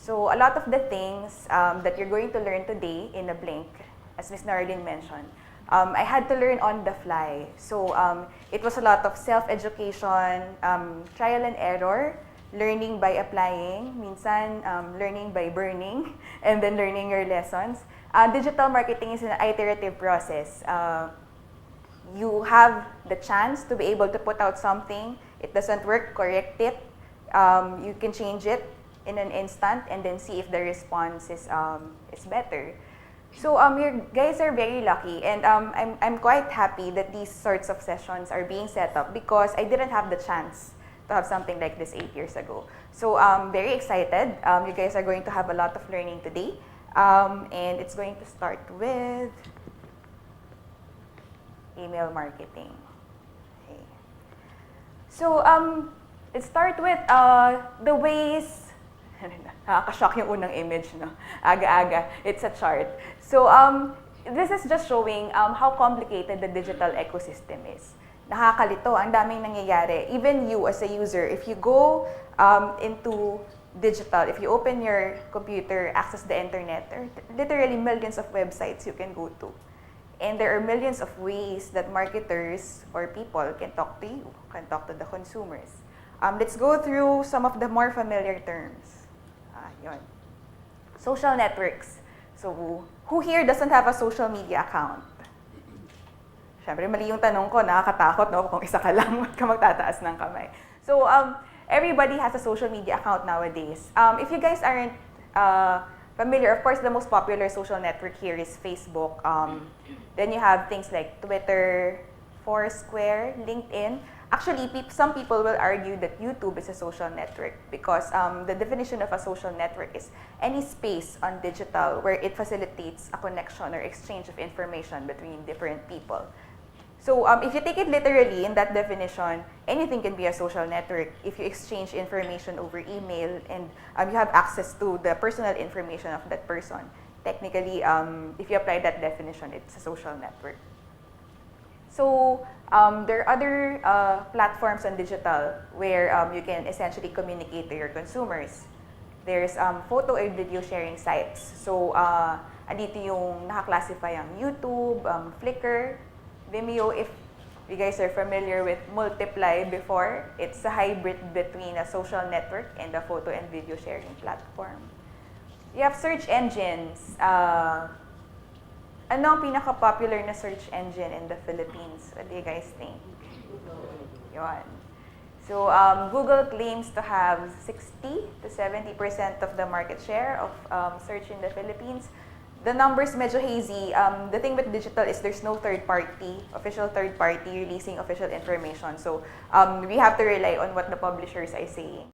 So a lot of the things that you're going to learn today in a blink, as Ms. Narlene mentioned, I had to learn on the fly. So it was a lot of self-education, trial and error, learning by applying, minsan learning by burning, and then learning your lessons. Digital marketing is an iterative process. You have the chance to be able to put out something. It doesn't work, correct it. You can change it in an instant and then see if the response is better. So you guys are very lucky, and I'm quite happy that these sorts of sessions are being set up because I didn't have the chance to have something like this 8 years ago. So I'm very excited. You guys are going to have a lot of learning today, and it's going to start with email marketing. Okay. So let's start with the ways. Nakaka-shock yung unang image, no? Aga-aga. It's a chart. So this is just showing how complicated the digital ecosystem is. Nakakalito, ang daming nangyayari. Even you as a user, if you go into digital, if you open your computer, access the internet, there are literally millions of websites you can go to. And there are millions of ways that marketers or people can talk to you, can talk to the consumers. Let's go through some of the more familiar terms. Yun. Social networks. So, who here doesn't have a social media account? Siyempre, mali yung tanong ko, nakakatakot, no? Kung isa ka lang, ka magtataas ng kamay. So, everybody has a social media account nowadays. If you guys aren't familiar, of course, the most popular social network here is Facebook. Then you have things like Twitter, Foursquare, LinkedIn. Actually, some people will argue that YouTube is a social network because the definition of a social network is any space on digital where it facilitates a connection or exchange of information between different people. So if you take it literally in that definition, anything can be a social network if you exchange information over email and you have access to the personal information of that person. Technically, if you apply that definition, it's a social network. So there are other platforms on digital where you can essentially communicate to your consumers. There's photo and video sharing sites. So andito yung naka-classify ang YouTube, Flickr, Vimeo. If you guys are familiar with Multiply before, it's a hybrid between a social network and a photo and video sharing platform. You have search engines. Ano ang pinaka-popular na search engine in the Philippines? What do you guys think? Yun. So, Google claims to have 60 to 70% of the market share of search in the Philippines. The numbers medyo hazy. The thing with digital is there's no official third party releasing official information. So, we have to rely on what the publishers are saying.